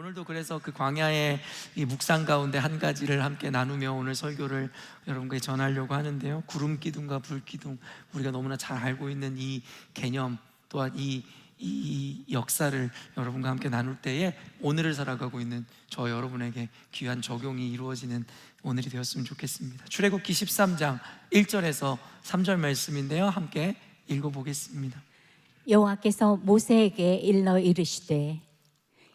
오늘도 그래서 그 광야의 이 묵상 가운데 한 가지를 함께 나누며 오늘 설교를 여러분께 전하려고 하는데요, 구름 기둥과 불 기둥, 우리가 너무나 잘 알고 있는 이 개념, 또한 이 역사를 여러분과 함께 나눌 때에 오늘을 살아가고 있는 저 여러분에게 귀한 적용이 이루어지는 오늘이 되었으면 좋겠습니다. 출애굽기 13장 1절에서 3절 말씀인데요, 함께 읽어보겠습니다. 여호와께서 모세에게 일러 이르시되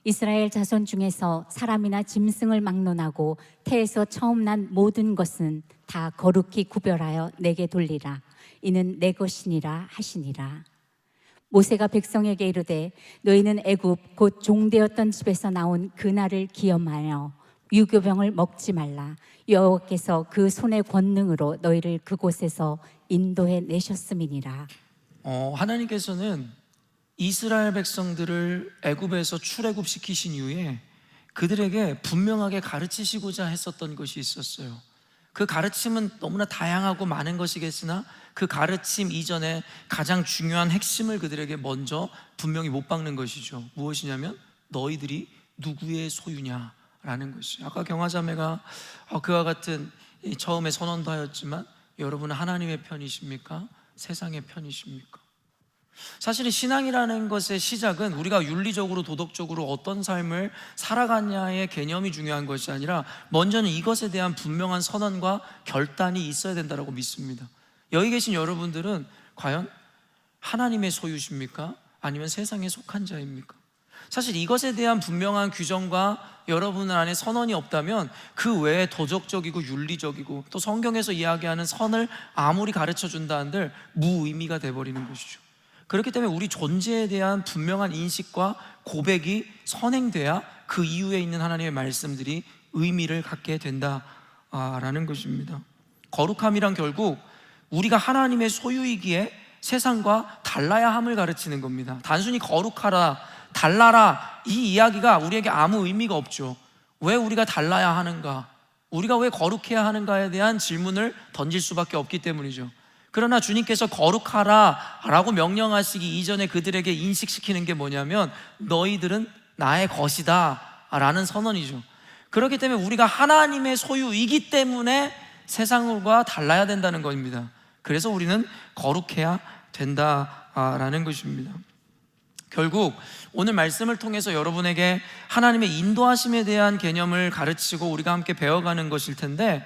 이스라엘 자손 중에서 사람이나 짐승을 막론하고 태에서 처음 난 모든 것은 다 거룩히 구별하여 내게 돌리라. 이는 내 것이니라 하시니라. 모세가 백성에게 이르되 너희는 애굽 곧 종되었던 집에서 나온 그날을 기념하여 유교병을 먹지 말라. 여호와께서 그 손의 권능으로 너희를 그곳에서 인도해 내셨음이니라. 하나님께서는 이스라엘 백성들을 애굽에서 출애굽시키신 이후에 그들에게 분명하게 가르치시고자 했었던 것이 있었어요. 그 가르침은 너무나 다양하고 많은 것이겠으나 그 가르침 이전에 가장 중요한 핵심을 그들에게 먼저 분명히 못 박는 것이죠. 무엇이냐면 너희들이 누구의 소유냐라는 것이죠. 아까 경화자매가 그와 같은 처음에 선언도 하였지만 여러분은 하나님의 편이십니까? 세상의 편이십니까? 사실은 신앙이라는 것의 시작은 우리가 윤리적으로 도덕적으로 어떤 삶을 살아가냐의 개념이 중요한 것이 아니라 먼저는 이것에 대한 분명한 선언과 결단이 있어야 된다고 믿습니다. 여기 계신 여러분들은 과연 하나님의 소유십니까? 아니면 세상에 속한 자입니까? 사실 이것에 대한 분명한 규정과 여러분 안에 선언이 없다면 그 외에 도덕적이고 윤리적이고 또 성경에서 이야기하는 선을 아무리 가르쳐준다 한들 무의미가 돼버리는 것이죠. 그렇기 때문에 우리 존재에 대한 분명한 인식과 고백이 선행돼야 그 이후에 있는 하나님의 말씀들이 의미를 갖게 된다라는 것입니다. 거룩함이란 결국 우리가 하나님의 소유이기에 세상과 달라야 함을 가르치는 겁니다. 단순히 거룩하라, 달라라 이 이야기가 우리에게 아무 의미가 없죠. 왜 우리가 달라야 하는가? 우리가 왜 거룩해야 하는가에 대한 질문을 던질 수밖에 없기 때문이죠. 그러나 주님께서 거룩하라 라고 명령하시기 이전에 그들에게 인식시키는 게 뭐냐면 너희들은 나의 것이다 라는 선언이죠. 그렇기 때문에 우리가 하나님의 소유이기 때문에 세상과 달라야 된다는 겁니다. 그래서 우리는 거룩해야 된다라는 것입니다. 결국 오늘 말씀을 통해서 여러분에게 하나님의 인도하심에 대한 개념을 가르치고 우리가 함께 배워가는 것일 텐데,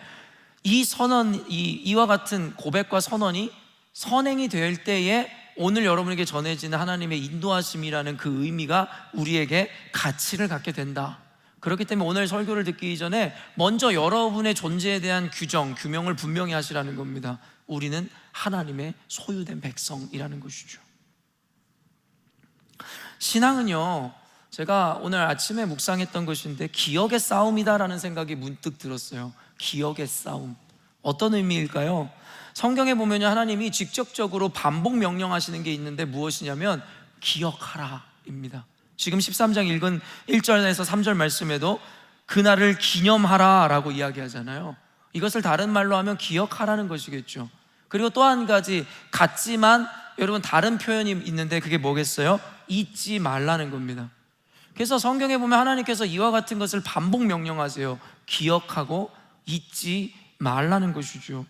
이 선언, 이와 같은 고백과 선언이 선행이 될 때에 오늘 여러분에게 전해지는 하나님의 인도하심이라는 그 의미가 우리에게 가치를 갖게 된다. 그렇기 때문에 오늘 설교를 듣기 이전에 먼저 여러분의 존재에 대한 규명을 분명히 하시라는 겁니다. 우리는 하나님의 소유된 백성이라는 것이죠. 신앙은요, 제가 오늘 아침에 묵상했던 것인데 기억의 싸움이다라는 생각이 문득 들었어요. 기억의 싸움. 어떤 의미일까요? 성경에 보면 하나님이 직접적으로 반복 명령하시는 게 있는데 무엇이냐면 기억하라 입니다. 지금 13장 읽은 1절에서 3절 말씀에도 그날을 기념하라 라고 이야기하잖아요. 이것을 다른 말로 하면 기억하라는 것이겠죠. 그리고 또 한 가지 같지만 여러분 다른 표현이 있는데 그게 뭐겠어요? 잊지 말라는 겁니다. 그래서 성경에 보면 하나님께서 이와 같은 것을 반복 명령하세요. 기억하고 잊지 말라는 것이죠.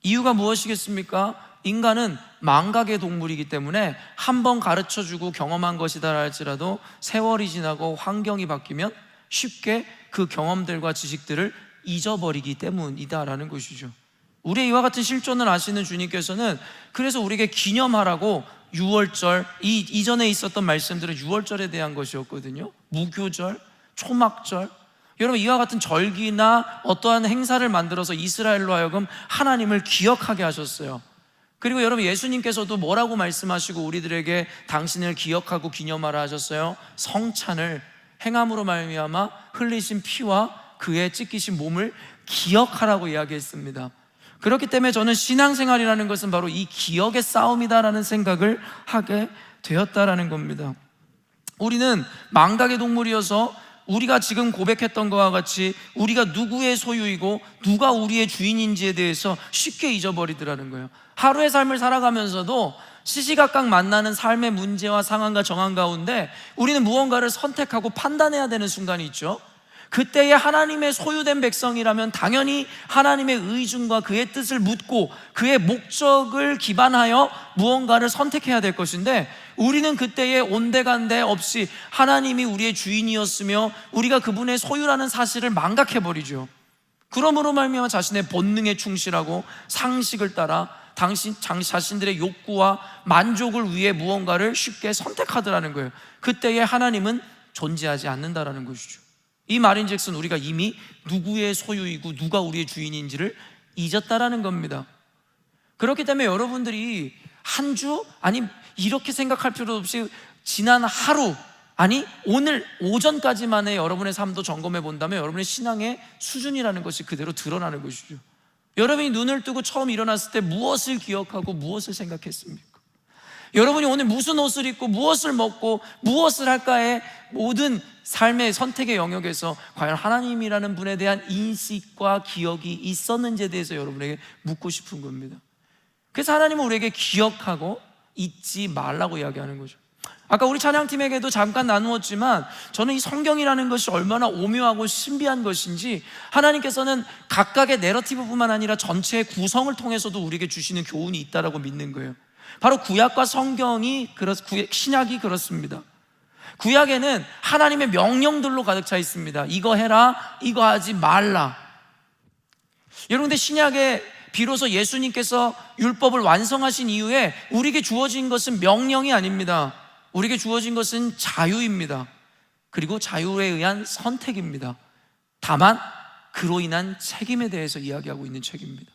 이유가 무엇이겠습니까? 인간은 망각의 동물이기 때문에 한 번 가르쳐주고 경험한 것이다 할지라도 세월이 지나고 환경이 바뀌면 쉽게 그 경험들과 지식들을 잊어버리기 때문이다라는 것이죠. 우리의 이와 같은 실존을 아시는 주님께서는 그래서 우리에게 기념하라고 유월절, 이전에 있었던 말씀들은 유월절에 대한 것이었거든요. 무교절, 초막절, 여러분 이와 같은 절기나 어떠한 행사를 만들어서 이스라엘로 하여금 하나님을 기억하게 하셨어요. 그리고 여러분 예수님께서도 뭐라고 말씀하시고 우리들에게 당신을 기억하고 기념하라 하셨어요? 성찬을 행함으로 말미암아 흘리신 피와 그의 찢기신 몸을 기억하라고 이야기했습니다. 그렇기 때문에 저는 신앙생활이라는 것은 바로 이 기억의 싸움이다라는 생각을 하게 되었다라는 겁니다. 우리는 망각의 동물이어서 우리가 지금 고백했던 것과 같이 우리가 누구의 소유이고 누가 우리의 주인인지에 대해서 쉽게 잊어버리더라는 거예요. 하루의 삶을 살아가면서도 시시각각 만나는 삶의 문제와 상황과 정황 가운데 우리는 무언가를 선택하고 판단해야 되는 순간이 있죠. 그때에 하나님의 소유된 백성이라면 당연히 하나님의 의중과 그의 뜻을 묻고 그의 목적을 기반하여 무언가를 선택해야 될 것인데, 우리는 그때에 온데간데 없이 하나님이 우리의 주인이었으며 우리가 그분의 소유라는 사실을 망각해버리죠. 그러므로 말미암아 자신의 본능에 충실하고 상식을 따라 자신들의 욕구와 만족을 위해 무언가를 쉽게 선택하더라는 거예요. 그때에 하나님은 존재하지 않는다라는 것이죠. 이 말인즉슨 우리가 이미 누구의 소유이고 누가 우리의 주인인지를 잊었다라는 겁니다. 그렇기 때문에 여러분들이 한 주, 아니 이렇게 생각할 필요 없이 지난 하루, 아니 오늘 오전까지만의 여러분의 삶도 점검해 본다면 여러분의 신앙의 수준이라는 것이 그대로 드러나는 것이죠. 여러분이 눈을 뜨고 처음 일어났을 때 무엇을 기억하고 무엇을 생각했습니까? 여러분이 오늘 무슨 옷을 입고 무엇을 먹고 무엇을 할까의 모든 삶의 선택의 영역에서 과연 하나님이라는 분에 대한 인식과 기억이 있었는지에 대해서 여러분에게 묻고 싶은 겁니다. 그래서 하나님은 우리에게 기억하고 잊지 말라고 이야기하는 거죠. 아까 우리 찬양팀에게도 잠깐 나누었지만 저는 이 성경이라는 것이 얼마나 오묘하고 신비한 것인지 하나님께서는 각각의 내러티브뿐만 아니라 전체의 구성을 통해서도 우리에게 주시는 교훈이 있다라고 믿는 거예요. 바로 구약과 신약이 그렇습니다. 구약에는 하나님의 명령들로 가득 차 있습니다. 이거 해라, 이거 하지 말라. 여러분, 근데 신약에 비로소 예수님께서 율법을 완성하신 이후에 우리에게 주어진 것은 명령이 아닙니다. 우리에게 주어진 것은 자유입니다. 그리고 자유에 의한 선택입니다. 다만 그로 인한 책임에 대해서 이야기하고 있는 책입니다.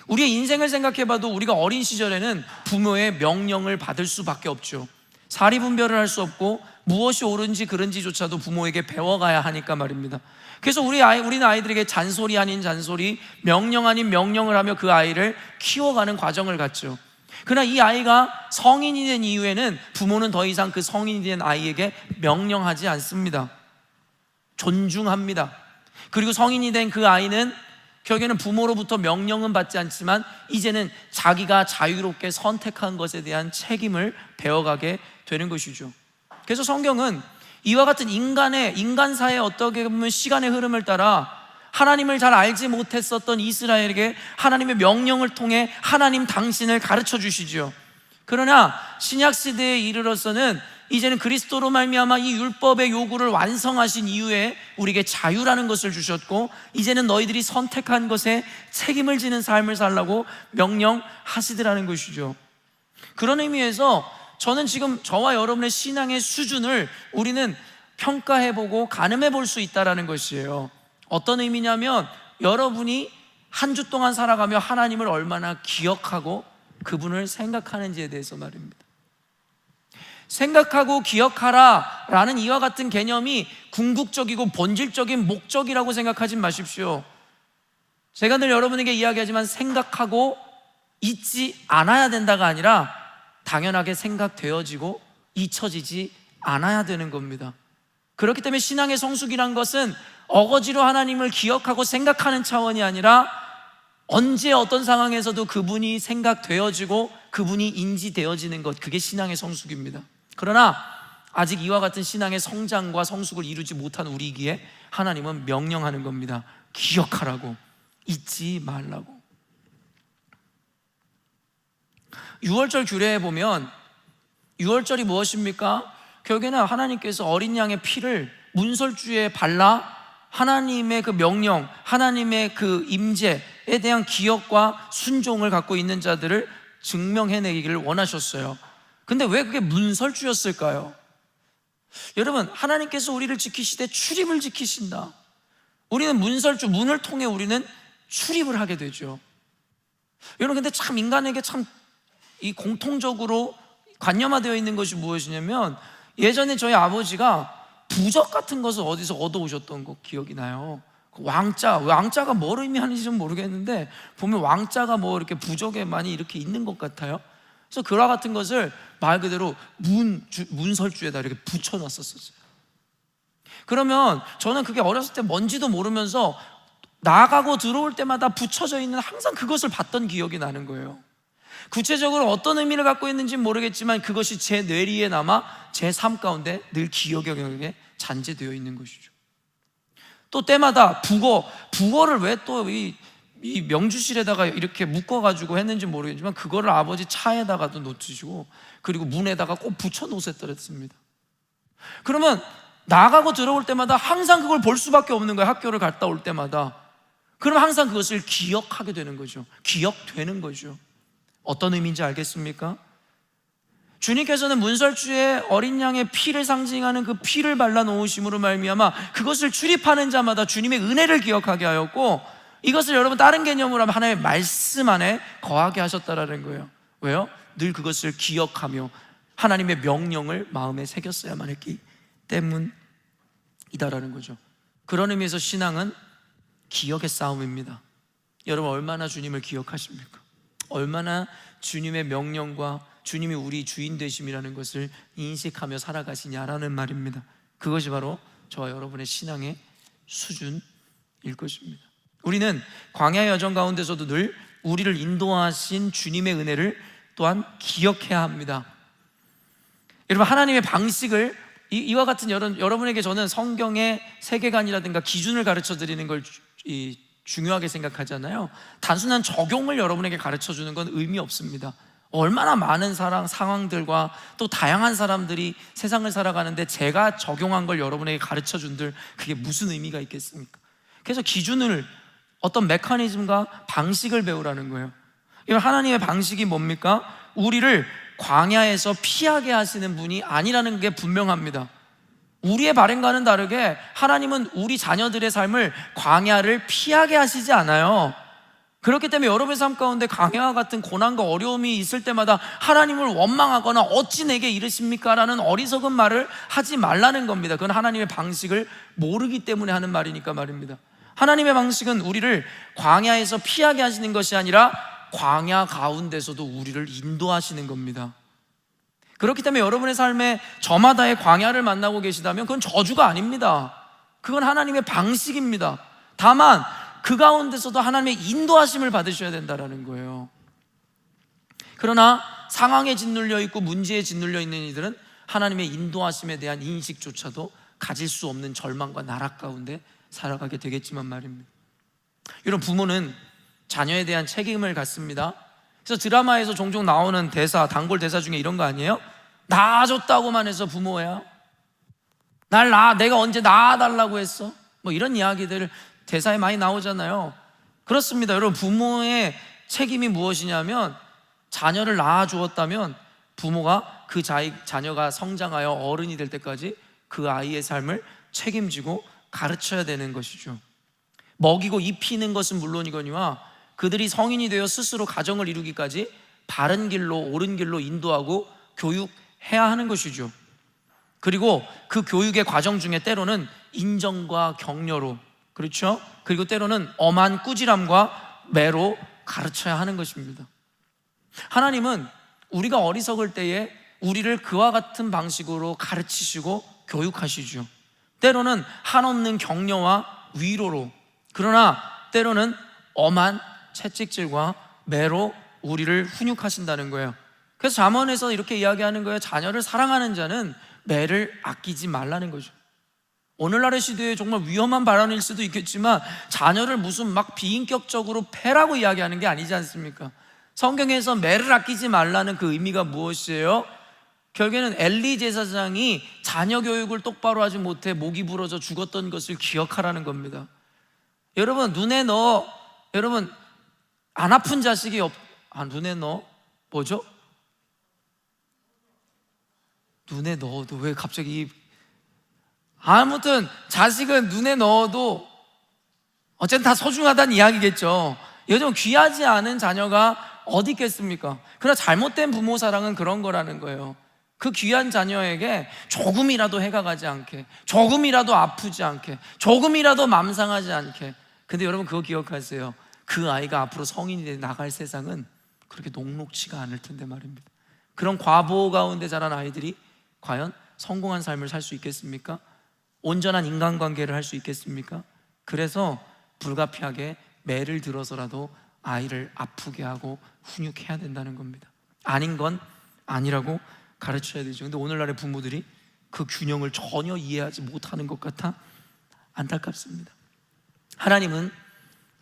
우리의 인생을 생각해봐도 우리가 어린 시절에는 부모의 명령을 받을 수밖에 없죠. 사리분별을 할 수 없고 무엇이 옳은지 그른지조차도 부모에게 배워가야 하니까 말입니다. 그래서 우리는 아이들에게 잔소리 아닌 잔소리, 명령 아닌 명령을 하며 그 아이를 키워가는 과정을 갖죠. 그러나 이 아이가 성인이 된 이후에는 부모는 더 이상 그 성인이 된 아이에게 명령하지 않습니다. 존중합니다. 그리고 성인이 된 그 아이는 결국에는 부모로부터 명령은 받지 않지만 이제는 자기가 자유롭게 선택한 것에 대한 책임을 배워가게 되는 것이죠. 그래서 성경은 이와 같은 인간사의 어떻게 보면 시간의 흐름을 따라 하나님을 잘 알지 못했었던 이스라엘에게 하나님의 명령을 통해 하나님 당신을 가르쳐 주시죠. 그러나 신약 시대에 이르러서는 이제는 그리스도로 말미암아 이 율법의 요구를 완성하신 이후에 우리에게 자유라는 것을 주셨고, 이제는 너희들이 선택한 것에 책임을 지는 삶을 살라고 명령하시더라는 것이죠. 그런 의미에서 저는 지금 저와 여러분의 신앙의 수준을 우리는 평가해보고 가늠해볼 수 있다는 것이에요. 어떤 의미냐면 여러분이 한 주 동안 살아가며 하나님을 얼마나 기억하고 그분을 생각하는지에 대해서 말입니다. 생각하고 기억하라 라는 이와 같은 개념이 궁극적이고 본질적인 목적이라고 생각하지 마십시오. 제가 늘 여러분에게 이야기하지만 생각하고 잊지 않아야 된다가 아니라 당연하게 생각되어지고 잊혀지지 않아야 되는 겁니다. 그렇기 때문에 신앙의 성숙이란 것은 어거지로 하나님을 기억하고 생각하는 차원이 아니라 언제 어떤 상황에서도 그분이 생각되어지고 그분이 인지되어지는 것, 그게 신앙의 성숙입니다. 그러나 아직 이와 같은 신앙의 성장과 성숙을 이루지 못한 우리이기에 하나님은 명령하는 겁니다. 기억하라고, 잊지 말라고. 유월절 규례에 보면 유월절이 무엇입니까? 결국에는 하나님께서 어린 양의 피를 문설주에 발라 하나님의 그 명령, 하나님의 그 임재에 대한 기억과 순종을 갖고 있는 자들을 증명해내기를 원하셨어요. 근데 왜 그게 문설주였을까요? 여러분, 하나님께서 우리를 지키시되 출입을 지키신다. 우리는 문설주, 문을 통해 우리는 출입을 하게 되죠. 여러분, 근데 참 인간에게 참 이 공통적으로 관념화되어 있는 것이 무엇이냐면, 예전에 저희 아버지가 부적 같은 것을 어디서 얻어오셨던 거 기억이 나요. 왕자가 뭘 의미하는지는 모르겠는데 보면 왕자가 뭐 이렇게 부적에 많이 이렇게 있는 것 같아요. 그래서 그와 같은 것을 말 그대로 문설주에다 이렇게 붙여놨었어요. 그러면 저는 그게 어렸을 때 뭔지도 모르면서 나가고 들어올 때마다 붙여져 있는 항상 그것을 봤던 기억이 나는 거예요. 구체적으로 어떤 의미를 갖고 있는지 모르겠지만 그것이 제 뇌리에 남아 제 삶 가운데 늘 기억의 영역에 잔재되어 있는 것이죠. 또 때마다 북어를 왜 또 이 명주실에다가 이렇게 묶어가지고 했는지 모르겠지만 그거를 아버지 차에다가도 놓치시고 그리고 문에다가 꼭 붙여 놓으셨더랬습니다. 그러면 나가고 들어올 때마다 항상 그걸 볼 수밖에 없는 거예요. 학교를 갔다 올 때마다. 그럼 항상 그것을 기억하게 되는 거죠. 기억되는 거죠. 어떤 의미인지 알겠습니까? 주님께서는 문설주에 어린 양의 피를 상징하는 그 피를 발라 놓으심으로 말미암아 그것을 출입하는 자마다 주님의 은혜를 기억하게 하였고, 이것을 여러분 다른 개념으로 하면 하나님의 말씀 안에 거하게 하셨다라는 거예요. 왜요? 늘 그것을 기억하며 하나님의 명령을 마음에 새겼어야만 했기 때문이다라는 거죠. 그런 의미에서 신앙은 기억의 싸움입니다. 여러분 얼마나 주님을 기억하십니까? 얼마나 주님의 명령과 주님이 우리 주인 되심이라는 것을 인식하며 살아가시냐라는 말입니다. 그것이 바로 저와 여러분의 신앙의 수준일 것입니다. 우리는 광야의 여정 가운데서도 늘 우리를 인도하신 주님의 은혜를 또한 기억해야 합니다. 여러분 하나님의 방식을 이와 같은 여러분에게 저는 성경의 세계관이라든가 기준을 가르쳐 드리는 걸 중요하게 생각하잖아요. 단순한 적용을 여러분에게 가르쳐 주는 건 의미 없습니다. 얼마나 많은 상황들과 또 다양한 사람들이 세상을 살아가는데 제가 적용한 걸 여러분에게 가르쳐 준들 그게 무슨 의미가 있겠습니까? 그래서 기준을, 어떤 메커니즘과 방식을 배우라는 거예요. 하나님의 방식이 뭡니까? 우리를 광야에서 피하게 하시는 분이 아니라는 게 분명합니다. 우리의 바램과는 다르게 하나님은 우리 자녀들의 삶을 광야를 피하게 하시지 않아요. 그렇기 때문에 여러분의 삶 가운데 광야와 같은 고난과 어려움이 있을 때마다 하나님을 원망하거나 어찌 내게 이르십니까? 라는 어리석은 말을 하지 말라는 겁니다. 그건 하나님의 방식을 모르기 때문에 하는 말이니까 말입니다. 하나님의 방식은 우리를 광야에서 피하게 하시는 것이 아니라 광야 가운데서도 우리를 인도하시는 겁니다. 그렇기 때문에 여러분의 삶에 저마다의 광야를 만나고 계시다면 그건 저주가 아닙니다. 그건 하나님의 방식입니다. 다만 그 가운데서도 하나님의 인도하심을 받으셔야 된다는 거예요. 그러나 상황에 짓눌려 있고 문제에 짓눌려 있는 이들은 하나님의 인도하심에 대한 인식조차도 가질 수 없는 절망과 나락 가운데 살아가게 되겠지만 말입니다. 이런 부모는 자녀에 대한 책임을 갖습니다. 그래서 드라마에서 종종 나오는 대사, 단골 대사 중에 이런 거 아니에요? 낳아줬다고만 해서 부모야? 내가 언제 낳아달라고 했어? 뭐 이런 이야기들 대사에 많이 나오잖아요. 그렇습니다. 여러분 부모의 책임이 무엇이냐면 자녀를 낳아주었다면 부모가 그 자녀가 성장하여 어른이 될 때까지 그 아이의 삶을 책임지고 가르쳐야 되는 것이죠. 먹이고 입히는 것은 물론이거니와 그들이 성인이 되어 스스로 가정을 이루기까지 바른 길로 옳은 길로 인도하고 교육해야 하는 것이죠. 그리고 그 교육의 과정 중에 때로는 인정과 격려로, 그렇죠? 그리고 때로는 엄한 꾸지람과 매로 가르쳐야 하는 것입니다. 하나님은 우리가 어리석을 때에 우리를 그와 같은 방식으로 가르치시고 교육하시죠. 때로는 한없는 격려와 위로로, 그러나 때로는 엄한 채찍질과 매로 우리를 훈육하신다는 거예요. 그래서 잠언에서 이렇게 이야기하는 거예요. 자녀를 사랑하는 자는 매를 아끼지 말라는 거죠. 오늘날의 시대에 정말 위험한 발언일 수도 있겠지만 자녀를 무슨 막 비인격적으로 패라고 이야기하는 게 아니지 않습니까? 성경에서 매를 아끼지 말라는 그 의미가 무엇이에요? 결국에는 엘리 제사장이 자녀 교육을 똑바로 하지 못해 목이 부러져 죽었던 것을 기억하라는 겁니다. 여러분 여러분 안 아픈 자식이 눈에 뭐죠? 눈에 넣어도 왜 갑자기 아무튼 자식은 눈에 넣어도 어쨌든 다 소중하다는 이야기겠죠. 요즘 귀하지 않은 자녀가 어디 있겠습니까? 그러나 잘못된 부모 사랑은 그런 거라는 거예요. 그 귀한 자녀에게 조금이라도 해가 가지 않게, 조금이라도 아프지 않게, 조금이라도 맘상하지 않게. 근데 여러분 그거 기억하세요. 그 아이가 앞으로 성인이 돼 나갈 세상은 그렇게 녹록치가 않을 텐데 말입니다. 그런 과보 가운데 자란 아이들이 과연 성공한 삶을 살 수 있겠습니까? 온전한 인간관계를 할 수 있겠습니까? 그래서 불가피하게 매를 들어서라도 아이를 아프게 하고 훈육해야 된다는 겁니다. 아닌 건 아니라고 가르쳐야 되죠. 근데 오늘날의 부모들이 그 균형을 전혀 이해하지 못하는 것 같아 안타깝습니다. 하나님은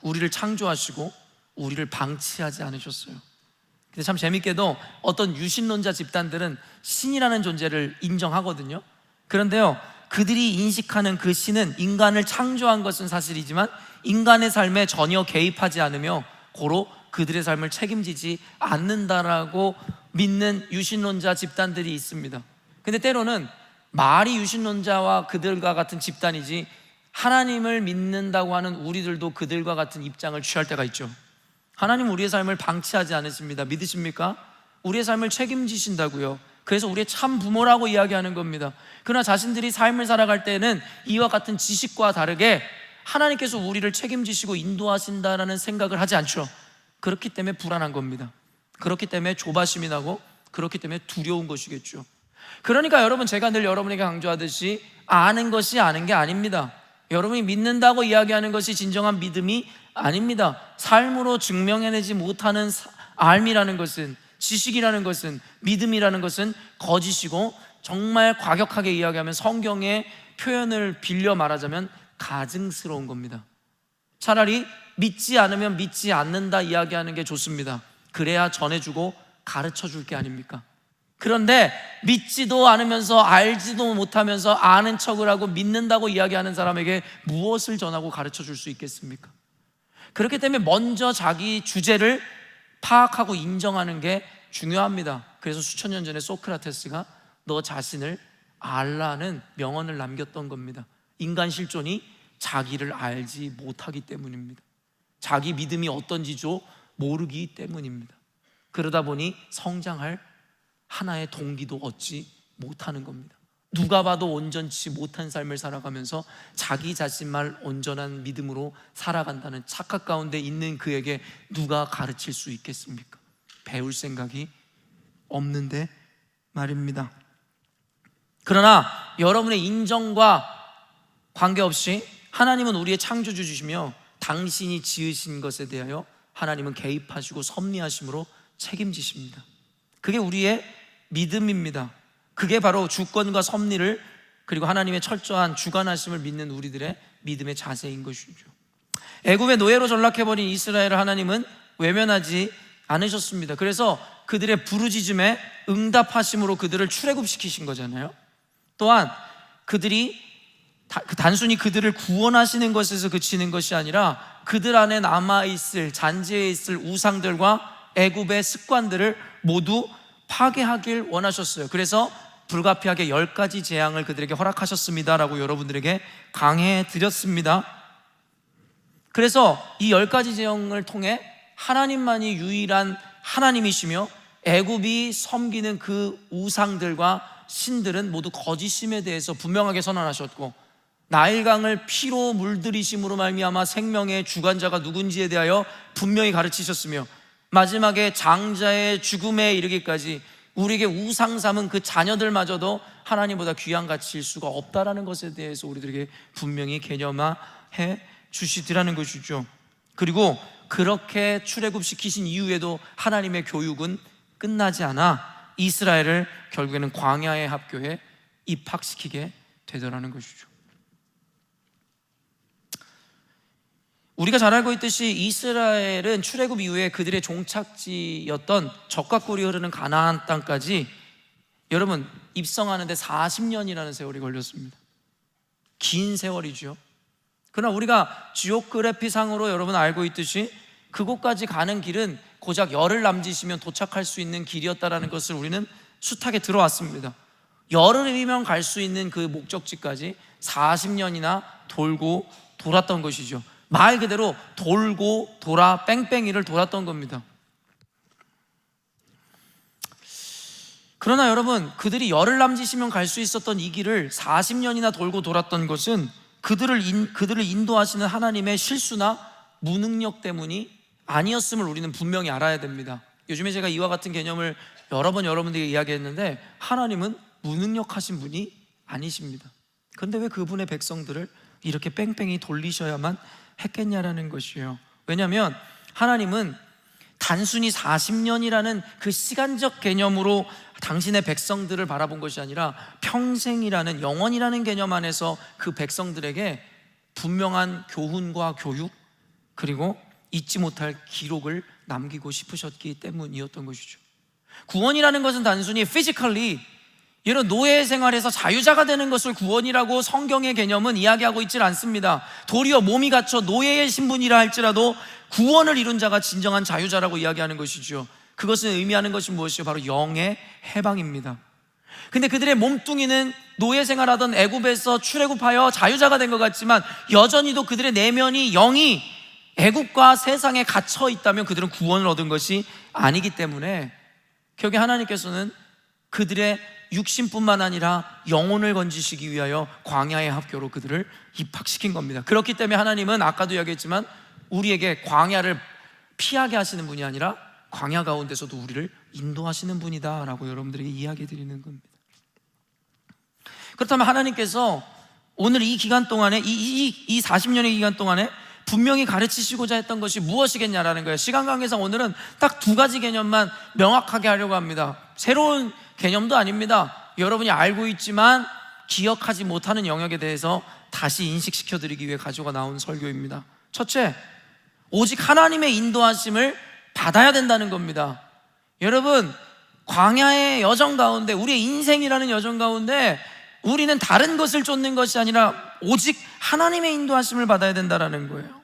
우리를 창조하시고 우리를 방치하지 않으셨어요. 근데 참 재밌게도 어떤 유신론자 집단들은 신이라는 존재를 인정하거든요. 그런데요, 그들이 인식하는 그 신은 인간을 창조한 것은 사실이지만 인간의 삶에 전혀 개입하지 않으며 고로 그들의 삶을 책임지지 않는다라고 믿는 유신론자 집단들이 있습니다. 근데 때로는 말이 유신론자와 그들과 같은 집단이지 하나님을 믿는다고 하는 우리들도 그들과 같은 입장을 취할 때가 있죠. 하나님 우리의 삶을 방치하지 않으십니다. 믿으십니까? 우리의 삶을 책임지신다고요. 그래서 우리의 참 부모라고 이야기하는 겁니다. 그러나 자신들이 삶을 살아갈 때는 이와 같은 지식과 다르게 하나님께서 우리를 책임지시고 인도하신다라는 생각을 하지 않죠. 그렇기 때문에 불안한 겁니다. 그렇기 때문에 조바심이 나고 그렇기 때문에 두려운 것이겠죠. 그러니까 여러분, 제가 늘 여러분에게 강조하듯이 아는 것이 아는 게 아닙니다. 여러분이 믿는다고 이야기하는 것이 진정한 믿음이 아닙니다. 삶으로 증명해내지 못하는 알미라는 것은, 지식이라는 것은, 믿음이라는 것은 거짓이고, 정말 과격하게 이야기하면 성경의 표현을 빌려 말하자면 가증스러운 겁니다. 차라리 믿지 않으면 믿지 않는다 이야기하는 게 좋습니다. 그래야 전해주고 가르쳐줄 게 아닙니까? 그런데 믿지도 않으면서 알지도 못하면서 아는 척을 하고 믿는다고 이야기하는 사람에게 무엇을 전하고 가르쳐줄 수 있겠습니까? 그렇기 때문에 먼저 자기 주제를 파악하고 인정하는 게 중요합니다. 그래서 수천 년 전에 소크라테스가 너 자신을 알라는 명언을 남겼던 겁니다. 인간 실존이 자기를 알지 못하기 때문입니다. 자기 믿음이 어떤지도 모르기 때문입니다. 그러다 보니 성장할 하나의 동기도 얻지 못하는 겁니다. 누가 봐도 온전치 못한 삶을 살아가면서 자기 자신만 온전한 믿음으로 살아간다는 착각 가운데 있는 그에게 누가 가르칠 수 있겠습니까? 배울 생각이 없는데 말입니다. 그러나 여러분의 인정과 관계없이 하나님은 우리의 창조주시며 당신이 지으신 것에 대하여 하나님은 개입하시고 섭리하심으로 책임지십니다. 그게 우리의 믿음입니다. 그게 바로 주권과 섭리를, 그리고 하나님의 철저한 주관하심을 믿는 우리들의 믿음의 자세인 것이죠. 애굽의 노예로 전락해버린 이스라엘을 하나님은 외면하지 않으셨습니다. 그래서 그들의 부르짖음에 응답하심으로 그들을 출애굽시키신 거잖아요. 또한 그들이 단순히 그들을 구원하시는 것에서 그치는 것이 아니라 그들 안에 남아있을, 잔재해 있을 우상들과 애굽의 습관들을 모두 파괴하길 원하셨어요. 그래서 불가피하게 10가지 재앙을 그들에게 허락하셨습니다 라고 여러분들에게 강해해 드렸습니다. 그래서 이 10가지 재앙을 통해 하나님만이 유일한 하나님이시며 애굽이 섬기는 그 우상들과 신들은 모두 거짓임에 대해서 분명하게 선언하셨고, 나일강을 피로 물들이심으로 말미암아 생명의 주관자가 누군지에 대하여 분명히 가르치셨으며, 마지막에 장자의 죽음에 이르기까지 우리에게 우상 삼은 그 자녀들마저도 하나님보다 귀한 가치일 수가 없다라는 것에 대해서 우리들에게 분명히 개념화해 주시더라는 것이죠. 그리고 그렇게 출애굽시키신 이후에도 하나님의 교육은 끝나지 않아 이스라엘을 결국에는 광야의 학교에 입학시키게 되더라는 것이죠. 우리가 잘 알고 있듯이 이스라엘은 출애굽 이후에 그들의 종착지였던 젖과 꿀이 흐르는 가나안 땅까지 여러분 입성하는데 40년이라는 세월이 걸렸습니다. 긴 세월이죠. 그러나 우리가 지오그래피상으로 여러분 알고 있듯이 그곳까지 가는 길은 고작 열흘 남짓이면 도착할 수 있는 길이었다는 것을 우리는 숱하게 들어왔습니다. 열흘이면 갈 수 있는 그 목적지까지 40년이나 돌고 돌았던 것이죠. 말 그대로 돌고 돌아 뺑뺑이를 돌았던 겁니다. 그러나 여러분, 그들이 열흘 남짓이면 갈 수 있었던 이 길을 40년이나 돌고 돌았던 것은 그들을 인도하시는 하나님의 실수나 무능력 때문이 아니었음을 우리는 분명히 알아야 됩니다. 요즘에 제가 이와 같은 개념을 여러 번 여러분들에게 이야기했는데, 하나님은 무능력하신 분이 아니십니다. 그런데 왜 그분의 백성들을 이렇게 뺑뺑이 돌리셔야만 했겠냐라는 것이에요. 왜냐하면 하나님은 단순히 40년이라는 그 시간적 개념으로 당신의 백성들을 바라본 것이 아니라 평생이라는, 영원이라는 개념 안에서 그 백성들에게 분명한 교훈과 교육, 그리고 잊지 못할 기록을 남기고 싶으셨기 때문이었던 것이죠. 구원이라는 것은 단순히 physically 이런 노예 생활에서 자유자가 되는 것을 구원이라고 성경의 개념은 이야기하고 있질 않습니다. 도리어 몸이 갇혀 노예의 신분이라 할지라도 구원을 이룬 자가 진정한 자유자라고 이야기하는 것이죠. 그것은 의미하는 것이 무엇이요? 바로 영의 해방입니다. 근데 그들의 몸뚱이는 노예 생활하던 애굽에서 출애굽하여 자유자가 된 것 같지만 여전히도 그들의 내면이, 영이 애굽과 세상에 갇혀 있다면 그들은 구원을 얻은 것이 아니기 때문에 결국에 하나님께서는 그들의 육신뿐만 아니라 영혼을 건지시기 위하여 광야의 학교로 그들을 입학시킨 겁니다. 그렇기 때문에 하나님은 아까도 이야기했지만 우리에게 광야를 피하게 하시는 분이 아니라 광야 가운데서도 우리를 인도하시는 분이다 라고 여러분들에게 이야기 드리는 겁니다. 그렇다면 하나님께서 오늘 이 기간 동안에 이 40년의 기간 동안에 분명히 가르치시고자 했던 것이 무엇이겠냐라는 거예요. 시간 관계상 오늘은 딱 두 가지 개념만 명확하게 하려고 합니다. 새로운 개념도 아닙니다. 여러분이 알고 있지만 기억하지 못하는 영역에 대해서 다시 인식시켜드리기 위해 가져가 나온 설교입니다. 첫째, 오직 하나님의 인도하심을 받아야 된다는 겁니다. 여러분, 광야의 여정 가운데, 우리의 인생이라는 여정 가운데 우리는 다른 것을 쫓는 것이 아니라 오직 하나님의 인도하심을 받아야 된다는 거예요.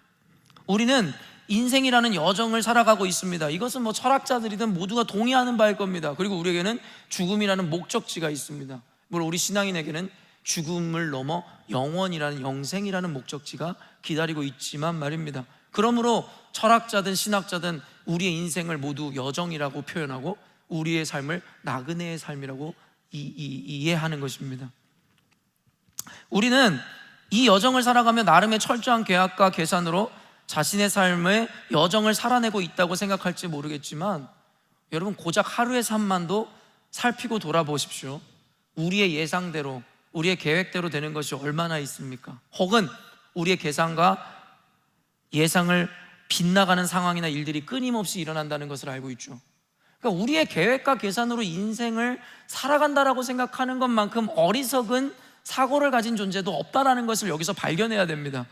우리는 인생이라는 여정을 살아가고 있습니다. 이것은 뭐 철학자들이든 모두가 동의하는 바일 겁니다. 그리고 우리에게는 죽음이라는 목적지가 있습니다. 물론 우리 신앙인에게는 죽음을 넘어 영원이라는, 영생이라는 목적지가 기다리고 있지만 말입니다. 그러므로 철학자든 신학자든 우리의 인생을 모두 여정이라고 표현하고 우리의 삶을 나그네의 삶이라고 이해하는 것입니다. 우리는 이 여정을 살아가며 나름의 철저한 계약과 계산으로 자신의 삶의 여정을 살아내고 있다고 생각할지 모르겠지만 여러분, 고작 하루의 삶만도 살피고 돌아보십시오. 우리의 예상대로, 우리의 계획대로 되는 것이 얼마나 있습니까? 혹은 우리의 계산과 예상을 빗나가는 상황이나 일들이 끊임없이 일어난다는 것을 알고 있죠. 그러니까 우리의 계획과 계산으로 인생을 살아간다라고 생각하는 것만큼 어리석은 사고를 가진 존재도 없다라는 것을 여기서 발견해야 됩니다.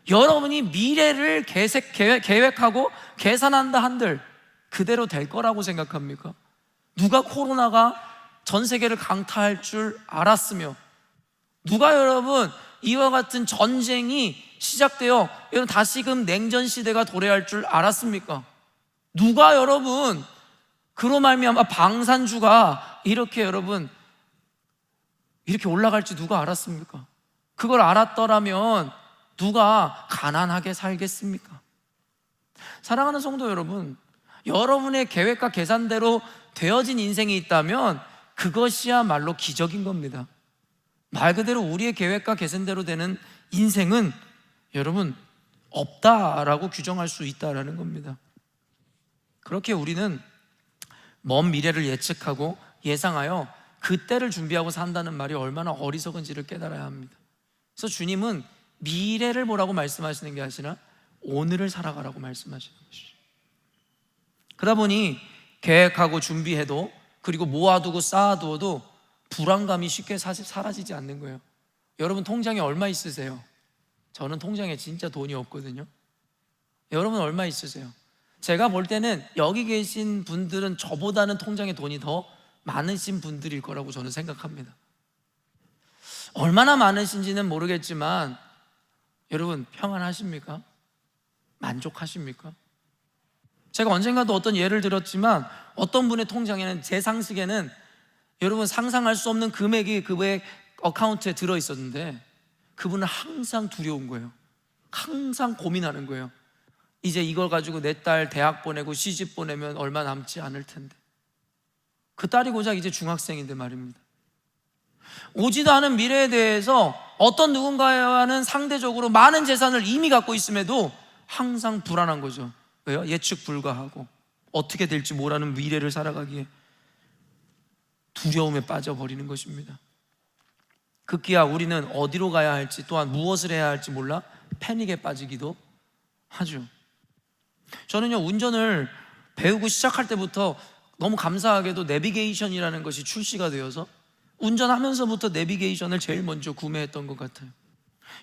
여러분이 미래를 계획하고 계산한다 한들 그대로 될 거라고 생각합니까? 누가 코로나가 전 세계를 강타할 줄 알았으며, 누가 여러분 이와 같은 전쟁이 시작되어 여러분 다시금 냉전 시대가 도래할 줄 알았습니까? 누가 여러분 그로 말미암아 방산주가 이렇게 여러분 이렇게 올라갈지 누가 알았습니까? 그걸 알았더라면 누가 가난하게 살겠습니까? 사랑하는 성도 여러분, 여러분의 계획과 계산대로 되어진 인생이 있다면 그것이야말로 기적인 겁니다. 말 그대로 우리의 계획과 계산대로 되는 인생은 여러분 없다라고 규정할 수 있다라는 겁니다. 그렇게 우리는 먼 미래를 예측하고 예상하여 그때를 준비하고 산다는 말이 얼마나 어리석은지를 깨달아야 합니다. 그래서 주님은 미래를 뭐라고 말씀하시는 게 아니라 오늘을 살아가라고 말씀하시는 것이죠. 그러다 보니 계획하고 준비해도, 그리고 모아두고 쌓아두어도 불안감이 쉽게 사라지지 않는 거예요. 여러분 통장에 얼마 있으세요? 저는 통장에 진짜 돈이 없거든요. 여러분 얼마 있으세요? 제가 볼 때는 여기 계신 분들은 저보다는 통장에 돈이 더 많으신 분들일 거라고 저는 생각합니다. 얼마나 많으신지는 모르겠지만 여러분 평안하십니까? 만족하십니까? 제가 언젠가도 어떤 예를 들었지만 어떤 분의 통장에는, 제 상식에는 여러분 상상할 수 없는 금액이 그분의 어카운트에 들어있었는데 그분은 항상 두려운 거예요. 항상 고민하는 거예요. 이제 이걸 가지고 내 딸 대학 보내고 시집 보내면 얼마 남지 않을 텐데, 그 딸이 고작 이제 중학생인데 말입니다. 오지도 않은 미래에 대해서 어떤 누군가와는 상대적으로 많은 재산을 이미 갖고 있음에도 항상 불안한 거죠. 왜요? 예측 불가하고 어떻게 될지 모르는 미래를 살아가기에 두려움에 빠져버리는 것입니다. 급기야 우리는 어디로 가야 할지, 또한 무엇을 해야 할지 몰라 패닉에 빠지기도 하죠. 저는요, 운전을 배우고 시작할 때부터 너무 감사하게도 내비게이션이라는 것이 출시가 되어서 운전하면서부터 내비게이션을 제일 먼저 구매했던 것 같아요.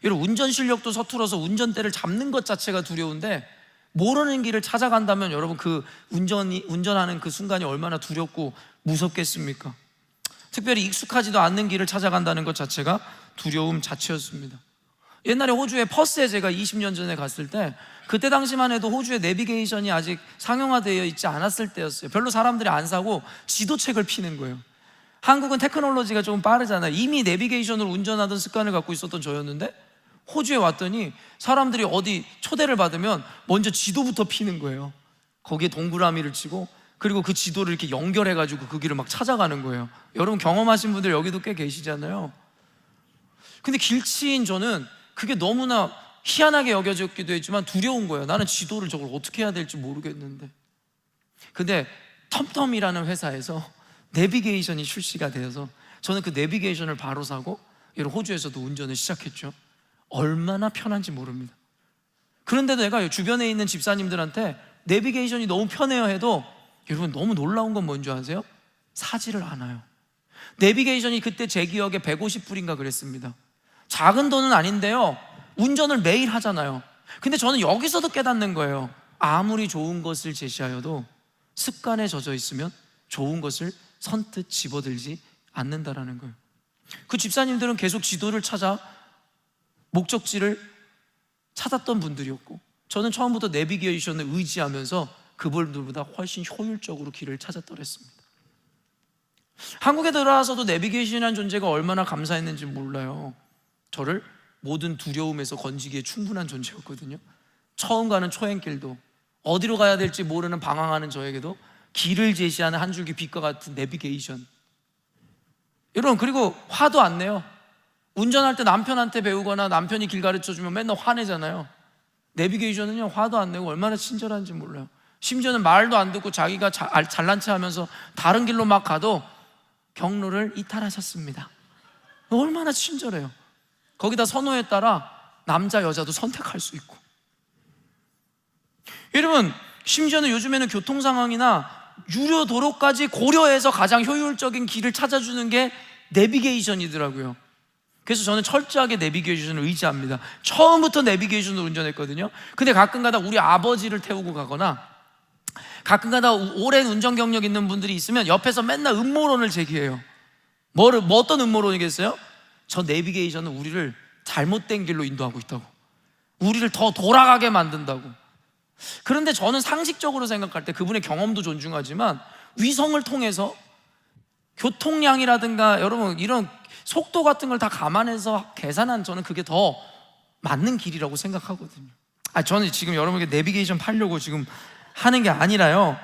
여러분, 운전 실력도 서툴어서 운전대를 잡는 것 자체가 두려운데 모르는 길을 찾아간다면 여러분, 그 운전하는 그 순간이 얼마나 두렵고 무섭겠습니까? 특별히 익숙하지도 않는 길을 찾아간다는 것 자체가 두려움 자체였습니다. 옛날에 호주의 퍼스에 제가 20년 전에 갔을 때, 그때 당시만 해도 호주의 내비게이션이 아직 상용화되어 있지 않았을 때였어요. 별로 사람들이 안 사고 지도책을 피는 거예요. 한국은 테크놀로지가 조금 빠르잖아요. 이미 내비게이션으로 운전하던 습관을 갖고 있었던 저였는데, 호주에 왔더니 사람들이 어디 초대를 받으면 먼저 지도부터 피는 거예요. 거기에 동그라미를 치고, 그리고 그 지도를 이렇게 연결해가지고 그 길을 막 찾아가는 거예요. 여러분, 경험하신 분들 여기도 꽤 계시잖아요. 근데 길치인 저는 그게 너무나 희한하게 여겨졌기도 했지만 두려운 거예요. 나는 지도를 저걸 어떻게 해야 될지 모르겠는데. 근데 텀텀이라는 회사에서 내비게이션이 출시가 되어서 저는 그 내비게이션을 바로 사고 호주에서도 운전을 시작했죠. 얼마나 편한지 모릅니다. 그런데도 내가 주변에 있는 집사님들한테 내비게이션이 너무 편해요 해도, 여러분, 너무 놀라운 건 뭔지 아세요? 사지를 않아요. 내비게이션이 그때 제 기억에 150불인가 그랬습니다. 작은 돈은 아닌데요, 운전을 매일 하잖아요. 근데 저는 여기서도 깨닫는 거예요. 아무리 좋은 것을 제시하여도 습관에 젖어 있으면 좋은 것을 선뜻 집어들지 않는다라는 거예요. 그 집사님들은 계속 지도를 찾아 목적지를 찾았던 분들이었고, 저는 처음부터 내비게이션을 의지하면서 그분들보다 훨씬 효율적으로 길을 찾았더랬습니다. 한국에 들어와서도 내비게이션이라는 존재가 얼마나 감사했는지 몰라요. 저를 모든 두려움에서 건지기에 충분한 존재였거든요. 처음 가는 초행길도, 어디로 가야 될지 모르는 방황하는 저에게도 길을 제시하는 한 줄기 빛과 같은 내비게이션. 여러분, 그리고 화도 안 내요. 운전할 때 남편한테 배우거나 남편이 길 가르쳐주면 맨날 화내잖아요. 내비게이션은요, 화도 안 내고 얼마나 친절한지 몰라요. 심지어는 말도 안 듣고 자기가 잘난 체 하면서 다른 길로 막 가도 경로를 이탈하셨습니다. 얼마나 친절해요. 거기다 선호에 따라 남자 여자도 선택할 수 있고. 여러분, 심지어는 요즘에는 교통 상황이나 유료 도로까지 고려해서 가장 효율적인 길을 찾아주는 게 내비게이션이더라고요. 그래서 저는 철저하게 내비게이션을 의지합니다. 처음부터 내비게이션으로 운전했거든요. 근데 가끔가다 우리 아버지를 태우고 가거나 가끔가다 오랜 운전 경력 있는 분들이 있으면 옆에서 맨날 음모론을 제기해요. 어떤 음모론이겠어요? 저 내비게이션은 우리를 잘못된 길로 인도하고 있다고, 우리를 더 돌아가게 만든다고. 그런데 저는 상식적으로 생각할 때 그분의 경험도 존중하지만 위성을 통해서 교통량이라든가 여러분 이런 속도 같은 걸 다 감안해서 계산한, 저는 그게 더 맞는 길이라고 생각하거든요. 저는 지금 여러분에게 내비게이션 팔려고 지금 하는 게 아니라요,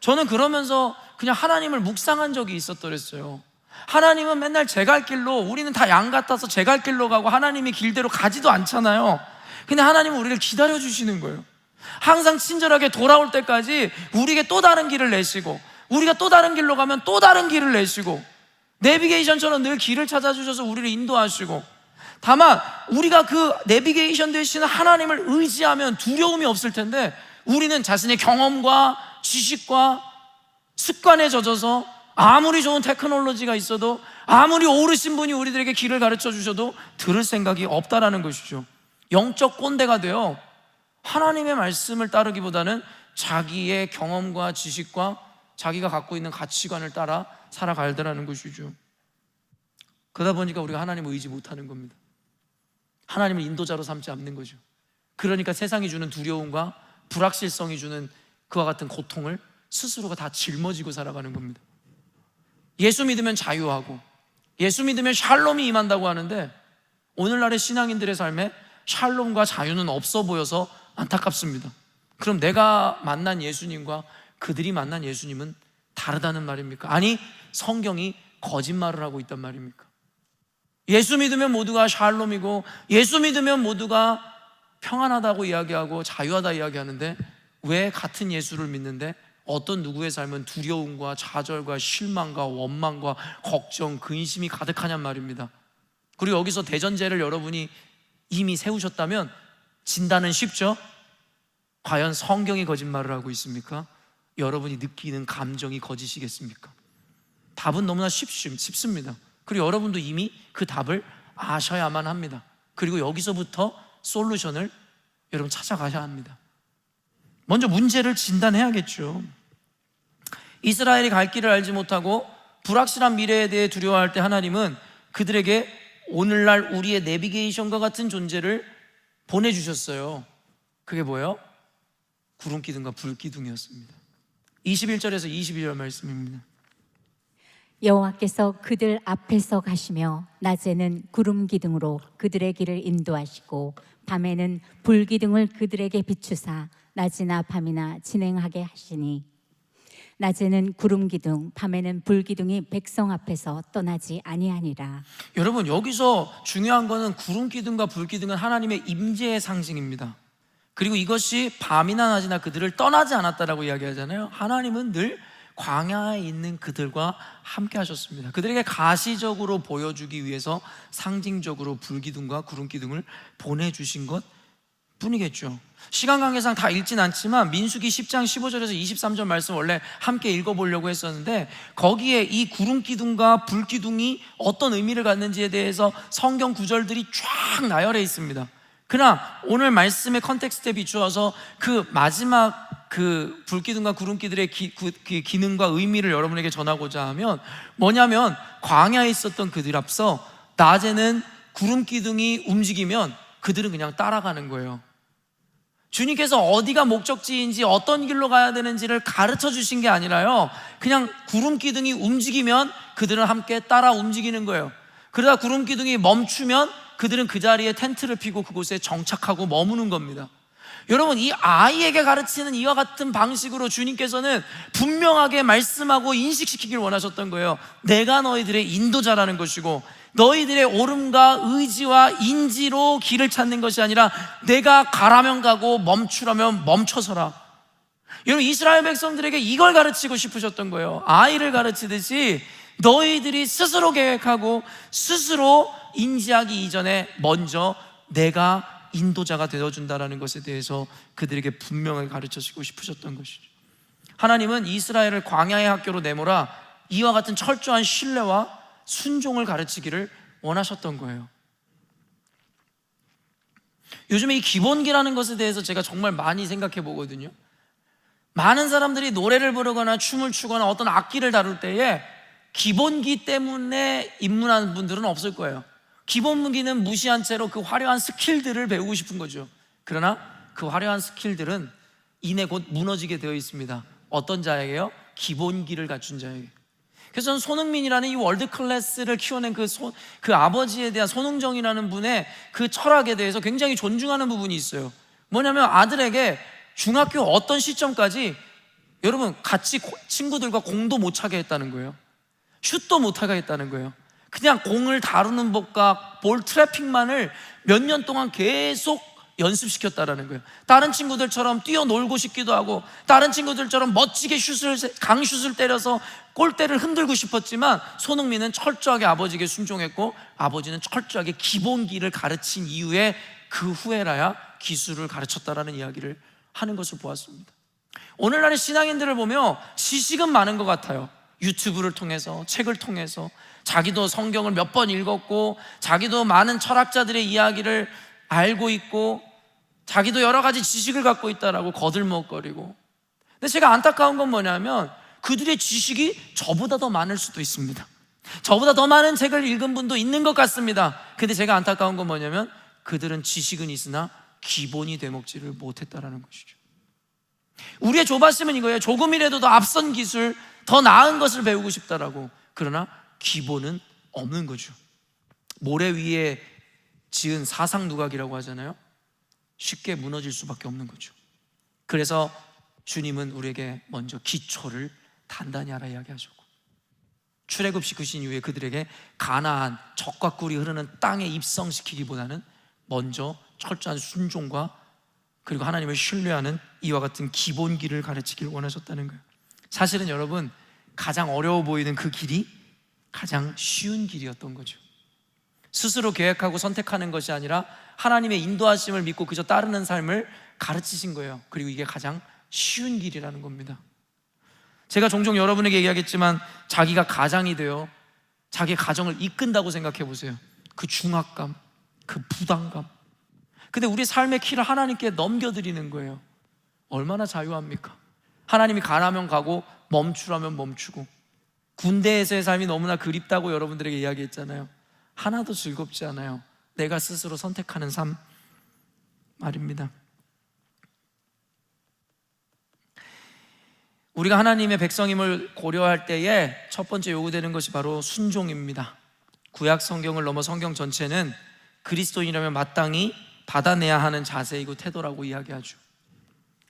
저는 그러면서 그냥 하나님을 묵상한 적이 있었더랬어요. 하나님은 맨날 제 갈 길로, 우리는 다 양 같아서 제 갈 길로 가고 하나님이 길대로 가지도 않잖아요. 근데 하나님은 우리를 기다려 주시는 거예요. 항상 친절하게 돌아올 때까지 우리에게 또 다른 길을 내시고, 우리가 또 다른 길로 가면 또 다른 길을 내시고, 내비게이션처럼 늘 길을 찾아주셔서 우리를 인도하시고. 다만 우리가 그 내비게이션 되시는 하나님을 의지하면 두려움이 없을 텐데, 우리는 자신의 경험과 지식과 습관에 젖어서 아무리 좋은 테크놀로지가 있어도, 아무리 오르신 분이 우리들에게 길을 가르쳐 주셔도 들을 생각이 없다라는 것이죠. 영적 꼰대가 되어 하나님의 말씀을 따르기보다는 자기의 경험과 지식과 자기가 갖고 있는 가치관을 따라 살아가야되라는 것이죠. 그러다 보니까 우리가 하나님을 의지 못하는 겁니다. 하나님을 인도자로 삼지 않는 거죠. 그러니까 세상이 주는 두려움과 불확실성이 주는 그와 같은 고통을 스스로가 다 짊어지고 살아가는 겁니다. 예수 믿으면 자유하고 예수 믿으면 샬롬이 임한다고 하는데, 오늘날의 신앙인들의 삶에 샬롬과 자유는 없어 보여서 안타깝습니다. 그럼 내가 만난 예수님과 그들이 만난 예수님은 다르다는 말입니까? 아니, 성경이 거짓말을 하고 있단 말입니까? 예수 믿으면 모두가 샬롬이고 예수 믿으면 모두가 평안하다고 이야기하고 자유하다 이야기하는데, 왜 같은 예수를 믿는데 어떤 누구의 삶은 두려움과 좌절과 실망과 원망과 걱정, 근심이 가득하냔 말입니다. 그리고 여기서 대전제를 여러분이 이미 세우셨다면 진단은 쉽죠? 과연 성경이 거짓말을 하고 있습니까? 여러분이 느끼는 감정이 거짓이겠습니까? 답은 너무나 쉽습니다. 그리고 여러분도 이미 그 답을 아셔야만 합니다. 그리고 여기서부터 솔루션을 여러분 찾아가셔야 합니다. 먼저 문제를 진단해야겠죠. 이스라엘이 갈 길을 알지 못하고 불확실한 미래에 대해 두려워할 때 하나님은 그들에게 오늘날 우리의 내비게이션과 같은 존재를 보내주셨어요. 그게 뭐예요? 구름기둥과 불기둥이었습니다. 21절에서 22절 말씀입니다. 여호와께서 그들 앞에서 가시며 낮에는 구름 기둥으로 그들의 길을 인도하시고 밤에는 불 기둥을 그들에게 비추사 낮이나 밤이나 진행하게 하시니 낮에는 구름 기둥 밤에는 불 기둥이 백성 앞에서 떠나지 아니하니라. 여러분, 여기서 중요한 거는 구름 기둥과 불 기둥은 하나님의 임재의 상징입니다. 그리고 이것이 밤이나 낮이나 그들을 떠나지 않았다라고 이야기하잖아요. 하나님은 늘 광야에 있는 그들과 함께 하셨습니다. 그들에게 가시적으로 보여주기 위해서 상징적으로 불기둥과 구름기둥을 보내주신 것 뿐이겠죠. 시간 관계상 다 읽진 않지만 민수기 10장 15절에서 23절 말씀 원래 함께 읽어보려고 했었는데 거기에 이 구름기둥과 불기둥이 어떤 의미를 갖는지에 대해서 성경 구절들이 쫙 나열해 있습니다. 그러나 오늘 말씀의 컨텍스트에 비추어서 그 마지막 그 불기둥과 구름기들의 기능과 의미를 여러분에게 전하고자 하면 뭐냐면 광야에 있었던 그들 앞서 낮에는 구름기둥이 움직이면 그들은 그냥 따라가는 거예요. 주님께서 어디가 목적지인지 어떤 길로 가야 되는지를 가르쳐 주신 게 아니라요, 그냥 구름기둥이 움직이면 그들은 함께 따라 움직이는 거예요. 그러다 구름기둥이 멈추면 그들은 그 자리에 텐트를 피고 그곳에 정착하고 머무는 겁니다. 여러분, 이 아이에게 가르치는 이와 같은 방식으로 주님께서는 분명하게 말씀하고 인식시키길 원하셨던 거예요. 내가 너희들의 인도자라는 것이고 너희들의 오름과 의지와 인지로 길을 찾는 것이 아니라 내가 가라면 가고 멈추라면 멈춰서라. 여러분, 이스라엘 백성들에게 이걸 가르치고 싶으셨던 거예요. 아이를 가르치듯이 너희들이 스스로 계획하고 스스로 인지하기 이전에 먼저 내가 인도자가 되어준다는 것에 대해서 그들에게 분명하게 가르쳐주고 싶으셨던 것이죠. 하나님은 이스라엘을 광야의 학교로 내몰아 이와 같은 철저한 신뢰와 순종을 가르치기를 원하셨던 거예요. 요즘에 이 기본기라는 것에 대해서 제가 정말 많이 생각해 보거든요. 많은 사람들이 노래를 부르거나 춤을 추거나 어떤 악기를 다룰 때에 기본기 때문에 입문하는 분들은 없을 거예요. 기본무기는 무시한 채로 그 화려한 스킬들을 배우고 싶은 거죠. 그러나 그 화려한 스킬들은 이내 곧 무너지게 되어 있습니다. 어떤 자에게요? 기본기를 갖춘 자에게. 그래서 저는 손흥민이라는 이 월드 클래스를 키워낸 그 아버지에 대한 손흥정이라는 분의 그 철학에 대해서 굉장히 존중하는 부분이 있어요. 뭐냐면 아들에게 중학교 어떤 시점까지 여러분 같이 친구들과 공도 못 차게 했다는 거예요. 슛도 못 하게 했다는 거예요. 그냥 공을 다루는 법과 볼 트래핑만을 몇 년 동안 계속 연습시켰다라는 거예요. 다른 친구들처럼 뛰어놀고 싶기도 하고 다른 친구들처럼 멋지게 강슛을 때려서 골대를 흔들고 싶었지만 손흥민은 철저하게 아버지에게 순종했고 아버지는 철저하게 기본기를 가르친 이후에 그 후에라야 기술을 가르쳤다라는 이야기를 하는 것을 보았습니다. 오늘날의 신앙인들을 보며 지식은 많은 것 같아요. 유튜브를 통해서, 책을 통해서 자기도 성경을 몇 번 읽었고 자기도 많은 철학자들의 이야기를 알고 있고 자기도 여러 가지 지식을 갖고 있다라고 거들먹거리고, 근데 제가 안타까운 건 뭐냐면 그들의 지식이 저보다 더 많을 수도 있습니다. 저보다 더 많은 책을 읽은 분도 있는 것 같습니다. 근데 제가 안타까운 건 뭐냐면 그들은 지식은 있으나 기본이 되먹지를 못했다라는 것이죠. 우리의 조바심은 이거예요. 조금이라도 더 앞선 기술, 더 나은 것을 배우고 싶다라고. 그러나 기본은 없는 거죠. 모래 위에 지은 사상 누각이라고 하잖아요. 쉽게 무너질 수밖에 없는 거죠. 그래서 주님은 우리에게 먼저 기초를 단단히 하라 이야기하셨고, 출애굽시키신 이후에 그들에게 가나안 젖과 꿀이 흐르는 땅에 입성시키기보다는 먼저 철저한 순종과 그리고 하나님을 신뢰하는 이와 같은 기본기를 가르치길 원하셨다는 거예요. 사실은 여러분, 가장 어려워 보이는 그 길이 가장 쉬운 길이었던 거죠. 스스로 계획하고 선택하는 것이 아니라 하나님의 인도하심을 믿고 그저 따르는 삶을 가르치신 거예요. 그리고 이게 가장 쉬운 길이라는 겁니다. 제가 종종 여러분에게 얘기하겠지만 자기가 가장이 되어 자기 가정을 이끈다고 생각해 보세요. 그 중압감, 그 부담감. 근데 우리 삶의 키를 하나님께 넘겨드리는 거예요. 얼마나 자유합니까? 하나님이 가라면 가고 멈추라면 멈추고. 군대에서의 삶이 너무나 그립다고 여러분들에게 이야기했잖아요. 하나도 즐겁지 않아요. 내가 스스로 선택하는 삶 말입니다. 우리가 하나님의 백성임을 고려할 때에 첫 번째 요구되는 것이 바로 순종입니다. 구약 성경을 넘어 성경 전체는 그리스도인이라면 마땅히 받아내야 하는 자세이고 태도라고 이야기하죠.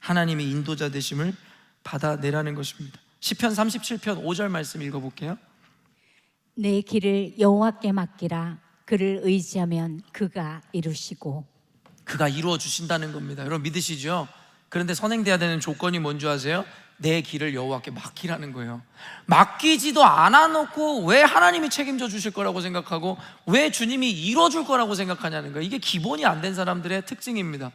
하나님의 인도자 되심을 받아내라는 것입니다. 시편 37편 5절 말씀 읽어볼게요. 내 길을 여호와께 맡기라. 그를 의지하면 그가 이루시고. 그가 이루어 주신다는 겁니다. 여러분 믿으시죠? 그런데 선행돼야 되는 조건이 뭔지 아세요? 내 길을 여호와께 맡기라는 거예요. 맡기지도 않아 놓고 왜 하나님이 책임져 주실 거라고 생각하고 왜 주님이 이뤄줄 거라고 생각하냐는 거예요. 이게 기본이 안 된 사람들의 특징입니다.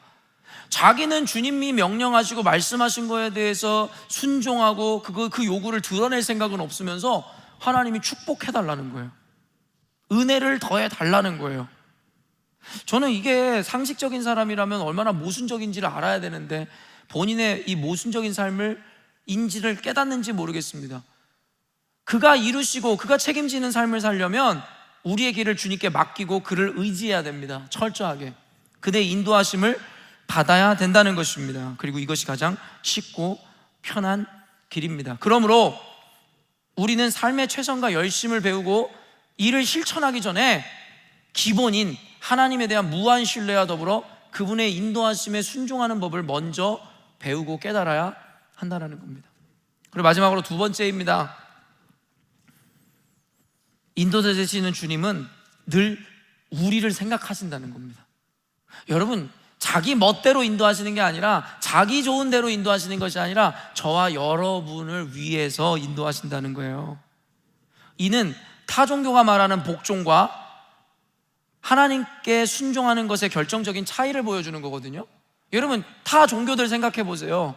자기는 주님이 명령하시고 말씀하신 거에 대해서 순종하고 그 요구를 드러낼 생각은 없으면서 하나님이 축복해 달라는 거예요. 은혜를 더해 달라는 거예요. 저는 이게 상식적인 사람이라면 얼마나 모순적인지를 알아야 되는데 본인의 이 모순적인 삶을 인지를 깨닫는지 모르겠습니다. 그가 이루시고 그가 책임지는 삶을 살려면 우리의 길을 주님께 맡기고 그를 의지해야 됩니다. 철저하게 그의 인도하심을 받아야 된다는 것입니다. 그리고 이것이 가장 쉽고 편한 길입니다. 그러므로 우리는 삶의 최선과 열심을 배우고 이를 실천하기 전에 기본인 하나님에 대한 무한 신뢰와 더불어 그분의 인도하심에 순종하는 법을 먼저 배우고 깨달아야 한다는 겁니다. 그리고 마지막으로 두 번째입니다. 인도자 되시는 주님은 늘 우리를 생각하신다는 겁니다. 여러분, 자기 멋대로 인도하시는 게 아니라 자기 좋은 대로 인도하시는 것이 아니라 저와 여러분을 위해서 인도하신다는 거예요. 이는 타 종교가 말하는 복종과 하나님께 순종하는 것의 결정적인 차이를 보여주는 거거든요. 여러분, 타 종교들 생각해 보세요.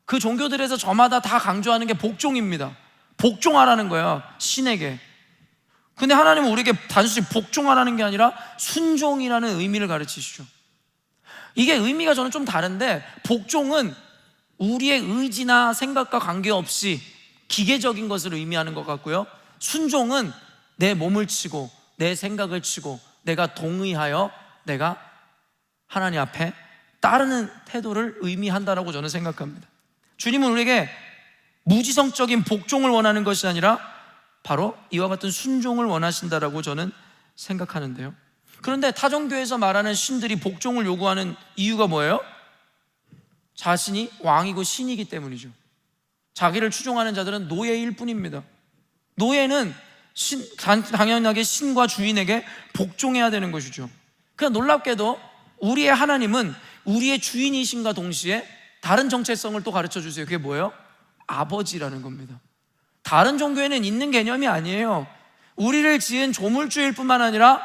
그 종교들에서 저마다 다 강조하는 게 복종입니다. 복종하라는 거예요, 신에게. 근데 하나님은 우리에게 단순히 복종하라는 게 아니라 순종이라는 의미를 가르치시죠. 이게 의미가 저는 좀 다른데, 복종은 우리의 의지나 생각과 관계없이 기계적인 것을 의미하는 것 같고요, 순종은 내 몸을 치고 내 생각을 치고 내가 동의하여 내가 하나님 앞에 따르는 태도를 의미한다라고 저는 생각합니다. 주님은 우리에게 무지성적인 복종을 원하는 것이 아니라 바로 이와 같은 순종을 원하신다라고 저는 생각하는데요. 그런데 타종교에서 말하는 신들이 복종을 요구하는 이유가 뭐예요? 자신이 왕이고 신이기 때문이죠. 자기를 추종하는 자들은 노예일 뿐입니다. 노예는 당연하게 신과 주인에게 복종해야 되는 것이죠. 그러나 놀랍게도 우리의 하나님은 우리의 주인이신과 동시에 다른 정체성을 또 가르쳐 주세요. 그게 뭐예요? 아버지라는 겁니다. 다른 종교에는 있는 개념이 아니에요. 우리를 지은 조물주일 뿐만 아니라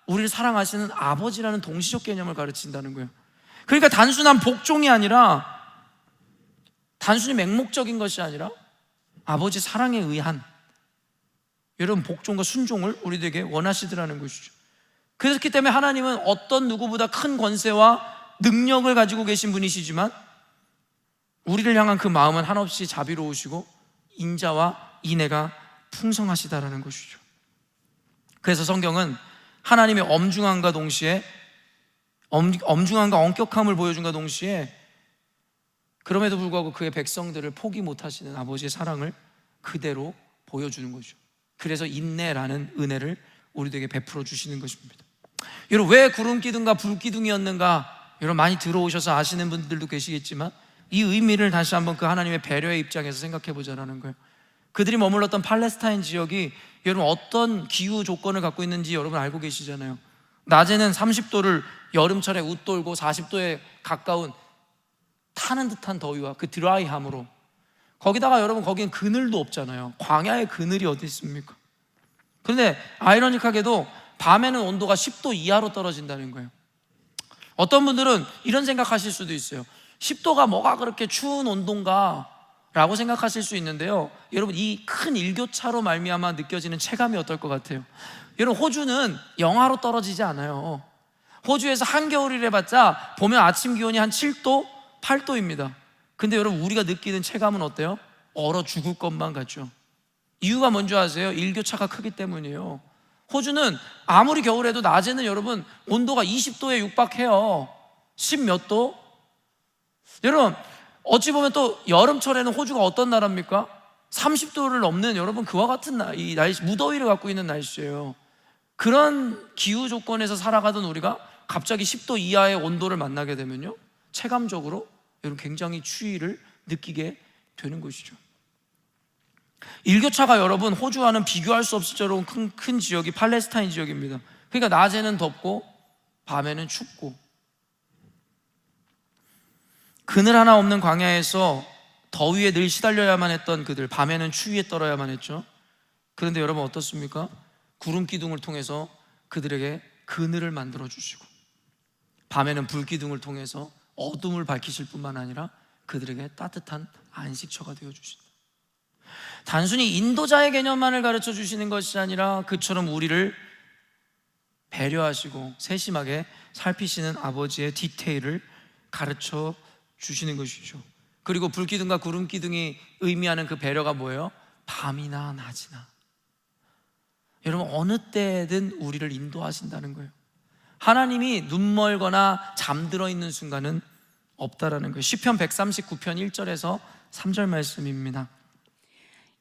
우리를 사랑하시는 아버지라는 동시적 개념을 가르친다는 거예요. 그러니까 단순한 복종이 아니라, 단순히 맹목적인 것이 아니라 아버지 사랑에 의한, 여러분, 복종과 순종을 우리들에게 원하시더라는 것이죠. 그렇기 때문에 하나님은 어떤 누구보다 큰 권세와 능력을 가지고 계신 분이시지만 우리를 향한 그 마음은 한없이 자비로우시고 인자와 인애가 풍성하시다라는 것이죠. 그래서 성경은 하나님의 엄중함과 동시에 엄중함과 엄격함을 보여준과 동시에 그럼에도 불구하고 그의 백성들을 포기 못하시는 아버지의 사랑을 그대로 보여주는 거죠. 그래서 인내라는 은혜를 우리들에게 베풀어 주시는 것입니다. 여러분, 왜 구름기둥과 불기둥이었는가, 여러분 많이 들어오셔서 아시는 분들도 계시겠지만 이 의미를 다시 한번 그 하나님의 배려의 입장에서 생각해 보자라는 거예요. 그들이 머물렀던 팔레스타인 지역이 여러분 어떤 기후 조건을 갖고 있는지 여러분 알고 계시잖아요. 낮에는 30도를 여름철에 웃돌고 40도에 가까운 타는 듯한 더위와 그 드라이함으로, 거기다가 여러분 거기는 그늘도 없잖아요. 광야에 그늘이 어디 있습니까? 그런데 아이러니하게도 밤에는 온도가 10도 이하로 떨어진다는 거예요. 어떤 분들은 이런 생각하실 수도 있어요. 10도가 뭐가 그렇게 추운 온도인가 라고 생각하실 수 있는데요, 여러분, 이 큰 일교차로 말미암아 느껴지는 체감이 어떨 것 같아요? 여러분, 호주는 영하로 떨어지지 않아요. 호주에서 한겨울이래 봤자 보면 아침 기온이 한 7도, 8도입니다. 근데 여러분, 우리가 느끼는 체감은 어때요? 얼어 죽을 것만 같죠. 이유가 뭔지 아세요? 일교차가 크기 때문이에요. 호주는 아무리 겨울에도 낮에는 여러분 온도가 20도에 육박해요. 10몇 도? 여러분, 어찌 보면 또 여름철에는 호주가 어떤 나라입니까? 30도를 넘는 여러분 그와 같은 이 날씨, 무더위를 갖고 있는 날씨예요. 그런 기후 조건에서 살아가던 우리가 갑자기 10도 이하의 온도를 만나게 되면요, 체감적으로 여러분 굉장히 추위를 느끼게 되는 것이죠. 일교차가 여러분 호주와는 비교할 수 없을 정도로 큰 지역이 팔레스타인 지역입니다. 그러니까 낮에는 덥고 밤에는 춥고, 그늘 하나 없는 광야에서 더위에 늘 시달려야만 했던 그들, 밤에는 추위에 떨어야만 했죠. 그런데 여러분 어떻습니까? 구름 기둥을 통해서 그들에게 그늘을 만들어 주시고, 밤에는 불 기둥을 통해서 어둠을 밝히실 뿐만 아니라 그들에게 따뜻한 안식처가 되어 주신다. 단순히 인도자의 개념만을 가르쳐 주시는 것이 아니라 그처럼 우리를 배려하시고 세심하게 살피시는 아버지의 디테일을 가르쳐 주시는 것이죠. 그리고 불기둥과 구름기둥이 의미하는 그 배려가 뭐예요? 밤이나 낮이나 여러분 어느 때든 우리를 인도하신다는 거예요. 하나님이 눈멀거나 잠들어 있는 순간은 없다라는 거예요. 시편 139편 1절에서 3절 말씀입니다.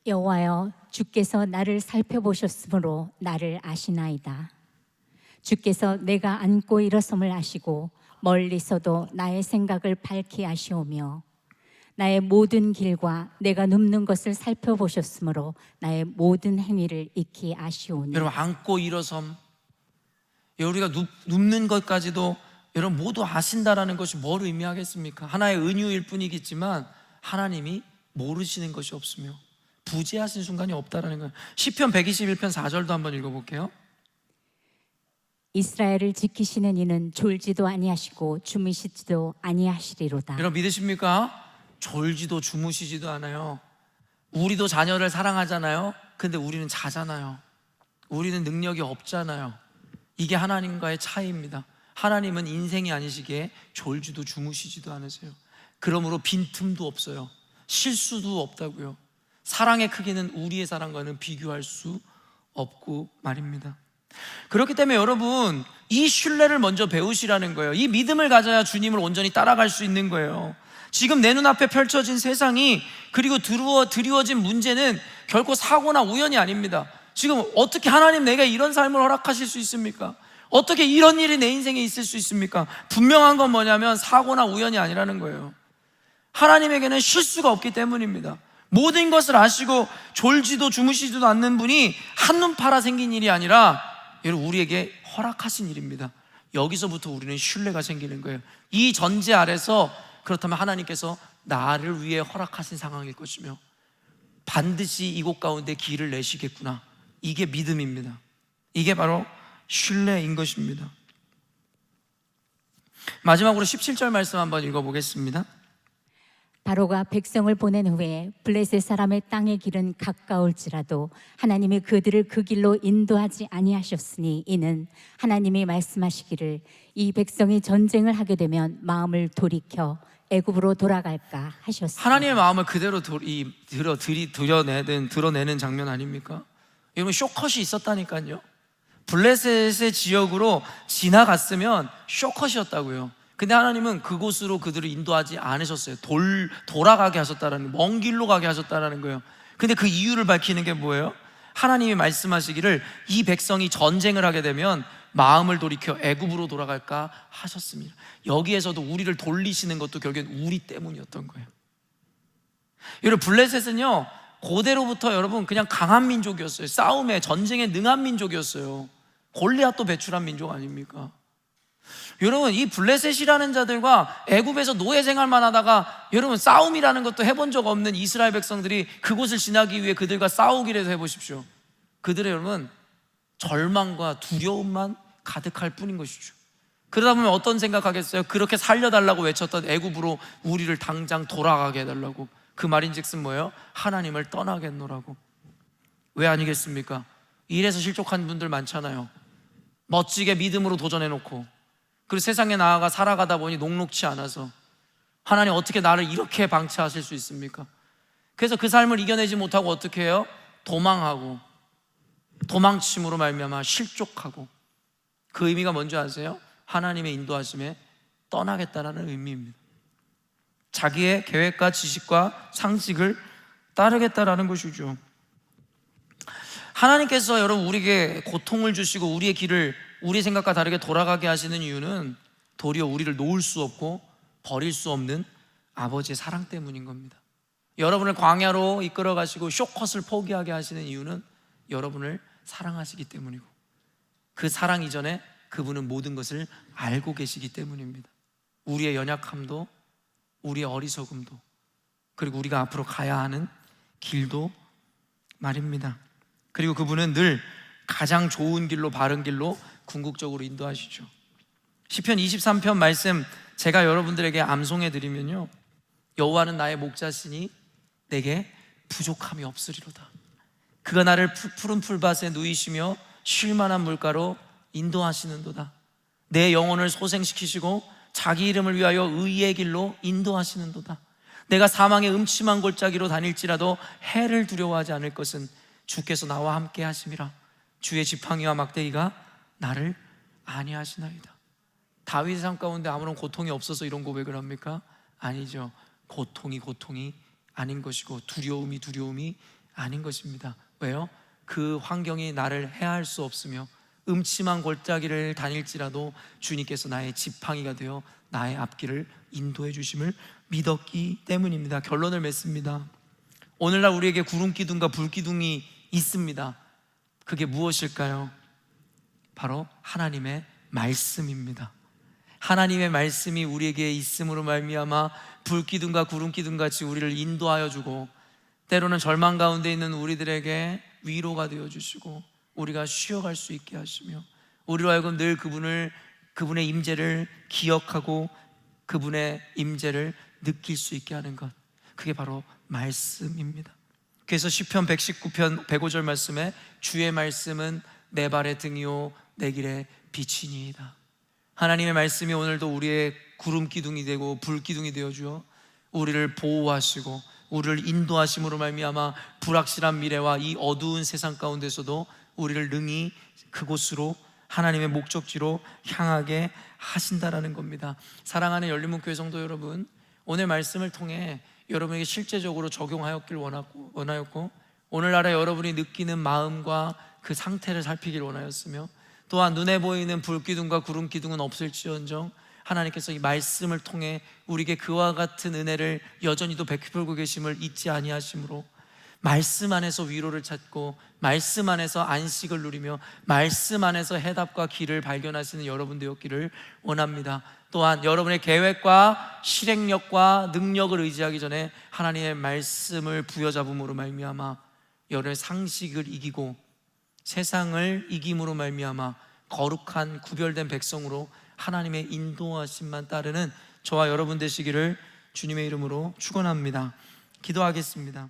여호와여, 주께서 나를 살펴보셨으므로 나를 아시나이다. 주께서 내가 앉고 일어섬을 아시고 멀리서도 나의 생각을 밝히 아시오며 나의 모든 길과 내가 눕는 것을 살펴보셨으므로 나의 모든 행위를 익히 아시오니. 여러분, 앉고 일어섬, 우리가 눕는 것까지도 여러분 모두 아신다라는 것이 뭘 의미하겠습니까? 하나의 은유일 뿐이겠지만 하나님이 모르시는 것이 없으며 부재하신 순간이 없다라는 거예요. 시편 121편 4절도 한번 읽어볼게요. 이스라엘을 지키시는 이는 졸지도 아니하시고 주무시지도 아니하시리로다. 여러분 믿으십니까? 졸지도 주무시지도 않아요. 우리도 자녀를 사랑하잖아요. 근데 우리는 자잖아요. 우리는 능력이 없잖아요. 이게 하나님과의 차이입니다. 하나님은 인생이 아니시기에 졸지도 주무시지도 않으세요. 그러므로 빈틈도 없어요. 실수도 없다고요. 사랑의 크기는 우리의 사랑과는 비교할 수 없고 말입니다. 그렇기 때문에 여러분, 이 신뢰를 먼저 배우시라는 거예요. 이 믿음을 가져야 주님을 온전히 따라갈 수 있는 거예요. 지금 내 눈앞에 펼쳐진 세상이, 그리고 드리워진 문제는 결코 사고나 우연이 아닙니다. 지금 어떻게 하나님 내게 이런 삶을 허락하실 수 있습니까? 어떻게 이런 일이 내 인생에 있을 수 있습니까? 분명한 건 뭐냐면 사고나 우연이 아니라는 거예요. 하나님에게는 실수가 없기 때문입니다. 모든 것을 아시고 졸지도 주무시지도 않는 분이 한눈 팔아 생긴 일이 아니라 여러분 우리에게 허락하신 일입니다. 여기서부터 우리는 신뢰가 생기는 거예요. 이 전제 아래서 그렇다면 하나님께서 나를 위해 허락하신 상황일 것이며 반드시 이곳 가운데 길을 내시겠구나, 이게 믿음입니다. 이게 바로 신뢰인 것입니다. 마지막으로 17절 말씀 한번 읽어보겠습니다. 바로가 백성을 보낸 후에 블레셋 사람의 땅의 길은 가까울지라도 하나님이 그들을 그 길로 인도하지 아니하셨으니 이는 하나님이 말씀하시기를 이 백성이 전쟁을 하게 되면 마음을 돌이켜 애굽으로 돌아갈까 하셨습니다. 하나님의 마음을 그대로 드러내는 장면 아닙니까? 여러분 쇼컷이 있었다니까요. 블레셋의 지역으로 지나갔으면 쇼컷이었다고요. 근데 하나님은 그곳으로 그들을 인도하지 않으셨어요. 돌아가게 하셨다라는, 먼 길로 가게 하셨다라는 거예요. 근데 그 이유를 밝히는 게 뭐예요? 하나님이 말씀하시기를 이 백성이 전쟁을 하게 되면 마음을 돌이켜 애굽으로 돌아갈까 하셨습니다. 여기에서도 우리를 돌리시는 것도 결국엔 우리 때문이었던 거예요. 여러분 블레셋은요, 고대로부터 여러분 그냥 강한 민족이었어요. 싸움에, 전쟁에 능한 민족이었어요. 골리앗도 배출한 민족 아닙니까? 여러분 이 블레셋이라는 자들과 애굽에서 노예 생활만 하다가 여러분 싸움이라는 것도 해본 적 없는 이스라엘 백성들이 그곳을 지나기 위해 그들과 싸우기라도 해보십시오. 그들의 여러분 절망과 두려움만 가득할 뿐인 것이죠. 그러다 보면 어떤 생각하겠어요? 그렇게 살려달라고 외쳤던 애굽으로 우리를 당장 돌아가게 해달라고. 그 말인즉슨 뭐예요? 하나님을 떠나겠노라고. 왜 아니겠습니까? 일에서 실족한 분들 많잖아요. 멋지게 믿음으로 도전해놓고, 그리고 세상에 나아가 살아가다 보니 녹록치 않아서 하나님 어떻게 나를 이렇게 방치하실 수 있습니까? 그래서 그 삶을 이겨내지 못하고 어떻게 해요? 도망하고, 도망침으로 말미암아 실족하고. 그 의미가 뭔지 아세요? 하나님의 인도하심에 떠나겠다라는 의미입니다. 자기의 계획과 지식과 상식을 따르겠다라는 것이죠. 하나님께서 여러분 우리에게 고통을 주시고 우리의 길을 우리 생각과 다르게 돌아가게 하시는 이유는 도리어 우리를 놓을 수 없고 버릴 수 없는 아버지의 사랑 때문인 겁니다. 여러분을 광야로 이끌어 가시고 쇼컷을 포기하게 하시는 이유는 여러분을 사랑하시기 때문이고, 그 사랑 이전에 그분은 모든 것을 알고 계시기 때문입니다. 우리의 연약함도, 우리의 어리석음도, 그리고 우리가 앞으로 가야 하는 길도 말입니다. 그리고 그분은 늘 가장 좋은 길로, 바른 길로 궁극적으로 인도하시죠. 시편 23편 말씀 제가 여러분들에게 암송해 드리면요, 여호와는 나의 목자시니 내게 부족함이 없으리로다. 그가 나를 푸른 풀밭에 누이시며 쉴 만한 물가로 인도하시는도다. 내 영혼을 소생시키시고 자기 이름을 위하여 의의 길로 인도하시는도다. 내가 사망의 음침한 골짜기로 다닐지라도 해를 두려워하지 않을 것은 주께서 나와 함께 하심이라. 주의 지팡이와 막대기가 나를 안위하시나이다. 다윗의 삶 가운데 아무런 고통이 없어서 이런 고백을 합니까? 아니죠. 고통이 아닌 것이고 두려움이 아닌 것입니다. 왜요? 그 환경이 나를 해할 수 없으며 음침한 골짜기를 다닐지라도 주님께서 나의 지팡이가 되어 나의 앞길을 인도해 주심을 믿었기 때문입니다. 결론을 맺습니다. 오늘날 우리에게 구름기둥과 불기둥이 있습니다. 그게 무엇일까요? 바로 하나님의 말씀입니다. 하나님의 말씀이 우리에게 있음으로 말미암아 불기둥과 구름기둥같이 우리를 인도하여 주고, 때로는 절망 가운데 있는 우리들에게 위로가 되어 주시고 우리가 쉬어갈 수 있게 하시며, 우리로 하여금 늘 그분의 임재를 기억하고 그분의 임재를 느낄 수 있게 하는 것, 그게 바로 말씀입니다. 그래서 시편 119편 105절 말씀에 주의 말씀은 내 발의 등이요 내 길의 빛이니이다. 하나님의 말씀이 오늘도 우리의 구름기둥이 되고 불기둥이 되어주어 우리를 보호하시고 우리를 인도하심으로 말미암아 불확실한 미래와 이 어두운 세상 가운데서도 우리를 능히 그곳으로, 하나님의 목적지로 향하게 하신다라는 겁니다. 사랑하는 열린문교회 성도 여러분, 오늘 말씀을 통해 여러분에게 실제적으로 적용하였길 원하였고, 오늘날에 여러분이 느끼는 마음과 그 상태를 살피길 원하였으며, 또한 눈에 보이는 불기둥과 구름기둥은 없을지언정 하나님께서 이 말씀을 통해 우리에게 그와 같은 은혜를 여전히도 베풀고 계심을 잊지 아니하심으로 말씀 안에서 위로를 찾고 말씀 안에서 안식을 누리며 말씀 안에서 해답과 길을 발견하시는 여러분 되었기를 원합니다. 또한 여러분의 계획과 실행력과 능력을 의지하기 전에 하나님의 말씀을 부여잡음으로 말미암아 여러분의 상식을 이기고 세상을 이김으로 말미암아 거룩한 구별된 백성으로 하나님의 인도하심만 따르는 저와 여러분 되시기를 주님의 이름으로 축원합니다. 기도하겠습니다.